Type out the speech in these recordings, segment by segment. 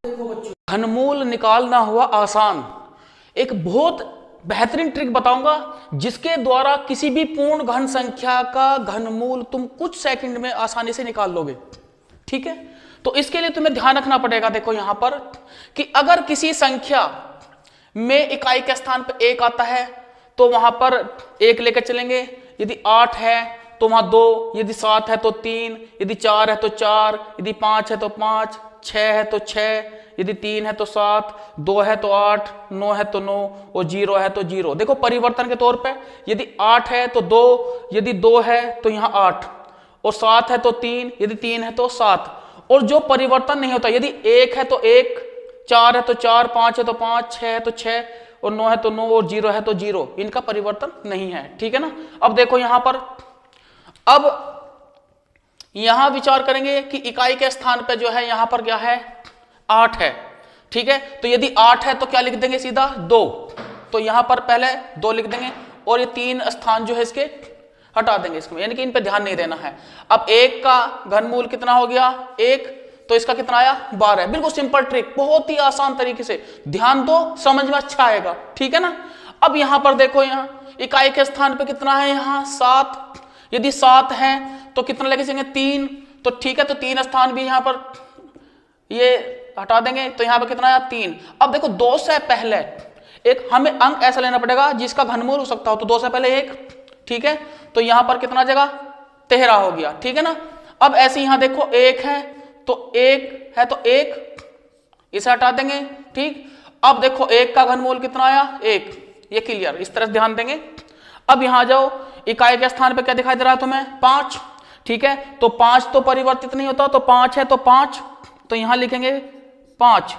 घनमूल निकालना हुआ आसान। एक बहुत बेहतरीन ट्रिक बताऊंगा जिसके द्वारा किसी भी पूर्ण घन संख्या का घनमूल तुम कुछ सेकंड में आसानी से निकाल लोगे। ठीक है, तो इसके लिए तुम्हें ध्यान रखना पड़ेगा। देखो यहां पर कि अगर किसी संख्या में इकाई के स्थान पर 1 आता है तो वहां पर 1 लेकर चलेंगे। यदि 8 है तो वहां 2, यदि 7 है तो 3, यदि 4 है तो 4, यदि 5 है तो 5, 6 है तो 6, यदि 3 है तो 7, 2 है तो 8, 9 है तो 9 और 0 है तो 0। देखो परिवर्तन के तौर पे यदि 8 है तो 2, यदि 2 है तो यहाँ 8 और 7 है तो 3, यदि 3 है तो 7। और जो परिवर्तन नहीं होता, यदि 1 है तो 1, 4 है तो 4, 5 है तो 5, 6 है तो 6 और 9 है तो 9 और 0 है तो 0, इनका परिवर्तन नहीं है। ठीक है ना। अब देखो यहां पर, अब यहां विचार करेंगे कि इकाई के स्थान पे जो है यहां पर क्या है 8 है। ठीक है, तो यदि 8 है तो क्या लिख देंगे सीधा 2, तो यहां पर पहले 2 लिख देंगे और ये 3 स्थान जो है इसके हटा देंगे इसमें, यानी कि इन पे ध्यान नहीं देना है। अब 1 का घनमूल कितना हो गया 1, तो इसका कितना आया 12। बिल्कुल सिंपल ट्रिक, बहुत ही आसान तरीके से ध्यान दो, समझ में अच्छा आएगा। ठीक है ना। अब यहां पर देखो, यहां इकाई के स्थान पे कितना है यहाँ 7, यदि 7 है तो कितना लेके चलेंगे 3, तो ठीक है, तो 3 स्थान भी यहां पर ये हटा देंगे, तो यहां पर कितना आया 3। अब देखो 2 से पहले एक हमें अंक ऐसा लेना पड़ेगा जिसका घनमूल हो सकता हो, तो 2 से पहले 1। ठीक है, तो यहां पर कितना जगह 13 हो गया। ठीक है ना। अब ऐसे यहां देखो 1 है तो 1 है तो 1, इसे हटा देंगे। ठीक, अब देखो 1 का घनमूल कितना आया 1, ये क्लियर, इस तरह से ध्यान देंगे। अब यहां जाओ, इकाई के स्थान पे क्या दिखाई दे रहा है तुम्हें 5। ठीक है, तो 5 तो परिवर्तित नहीं होता, तो 5 है तो 5, तो यहां लिखेंगे 5,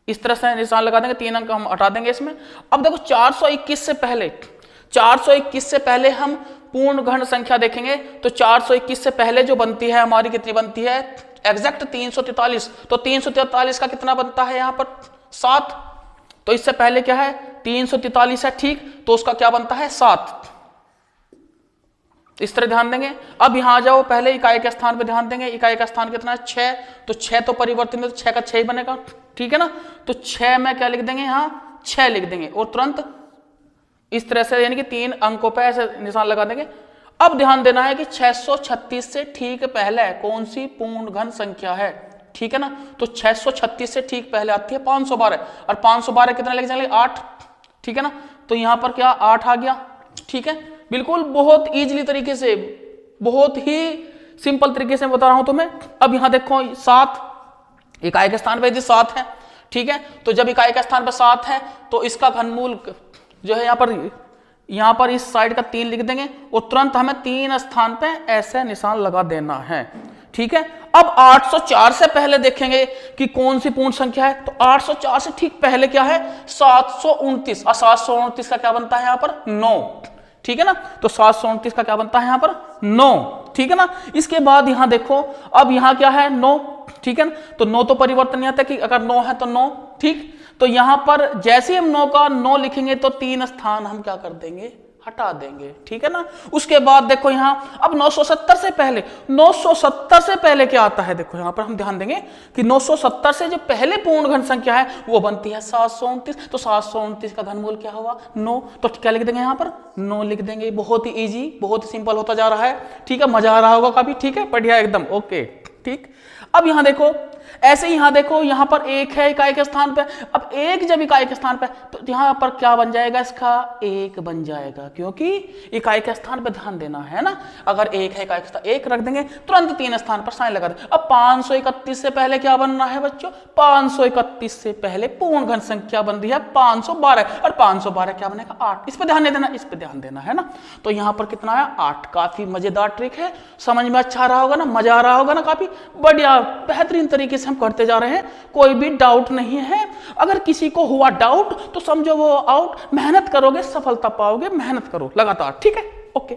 इस तरह से निशान लगा देंगे, 3 अंक हम हटा देंगे इसमें। अब देखो 421 से पहले, 421 से पहले हम पूर्ण घन संख्या देखेंगे, तो 421 से पहले जो बनती है हमारी कितनी बनती है एग्जैक्ट 343, तो 343 का कितना बनता है यहां पर 7, तो इससे पहले क्या है 343 है। ठीक, तो उसका क्या बनता है 7, इस तरह ध्यान देंगे। अब यहां आ जाओ, पहले इकाई के स्थान पे ध्यान देंगे, इकाई का स्थान कितना है 6, तो 6 तो परिवर्तन है, तो 6 का 6 ही बनेगा। ठीक है ना, तो 6 में क्या लिख देंगे यहां 6 लिख देंगे और तुरंत इस तरह से, यानी कि 3 अंकों पे ऐसे निशान लगा देंगे। अब ध्यान देना है कि 636 से ठीक पहले कौन सी पूर्ण घन संख्या है। ठीक है ना, तो 636 से ठीक पहले आती है 512, और 512 कितना लेके चलेंगे 8। ठीक है ना, तो यहां पर क्या 8 आ गया। ठीक है, बिल्कुल बहुत इजीली तरीके से, बहुत ही सिंपल तरीके से बता रहा हूं तुम्हें। अब यहां देखो 7, इकाई के स्थान पर यदि 7 है, ठीक है, तो जब इकाई के स्थान पर 7 है तो इसका घनमूल जो है यहां पर इस साइड का 3 लिख देंगे और तुरंत हमें 3 स्थान पे ऐसे निशान लगा देना है। ठीक है, अब 804 से पहले देखेंगे कि कौन सी पूर्ण संख्या है, तो 804 से ठीक पहले क्या है 729, और 729 का क्या बनता है यहां पर 9। ठीक है ना, तो 729 का क्या बनता है यहां पर 9। ठीक है ना, इसके बाद यहां देखो, अब यहां क्या है 9। ठीक है ना, तो 9 तो परिवर्तन नहीं आता कि अगर 9 है तो 9। ठीक, तो यहां पर जैसे हम 9 का 9 लिखेंगे तो 3 स्थान हम क्या कर देंगे हटा देंगे। ठीक है ना, उसके बाद देखो यहां अब 970 से पहले, 970 से पहले क्या आता है, देखो यहां पर हम ध्यान देंगे कि 970 से जो पहले पूर्ण घन संख्या है वो बनती है 729, तो 729 का घनमूल क्या हुआ 9, तो क्या लिख देंगे यहां पर 9 लिख देंगे। बहुत ही इजी, बहुत ही सिंपल होता जा रहा है। ठीक है, मजा आ रहा होगा काफी। ठीक है, बढ़िया एकदम ओके। ठीक, अब यहां देखो, ऐसे यहां देखो, यहां पर 1 है इकाई के स्थान पे, अब 1 जब इकाई के स्थान पे, तो यहां पर क्या बन जाएगा इसका 1 बन जाएगा, क्योंकि इकाई के स्थान पे ध्यान देना है ना। अगर 1 है इकाई के स्थान 1 रख देंगे, तुरंत 3 स्थान पर साइन लगा देंगे। अब 531 से पहले क्या बनना है बच्चों, 531 से पहले पूर्ण घन संख्या बन रही है 512, और 512 क्या बनेगा 8। इस पे ध्यान नहीं देना, इस पे ध्यान देना है ना। तो यहां पर कितना है 8। काफी मजेदार ट्रिक है, समझ में अच्छा आ रहा होगा ना, मजा आ रहा होगा ना, काफी बढ़िया बेहतरीन तरीके से हम करते जा रहे हैं। कोई भी डाउट नहीं है, अगर किसी को हुआ डाउट तो समझो वो आउट। मेहनत करोगे सफलता पाओगे, मेहनत करो लगातार। ठीक है, ओके।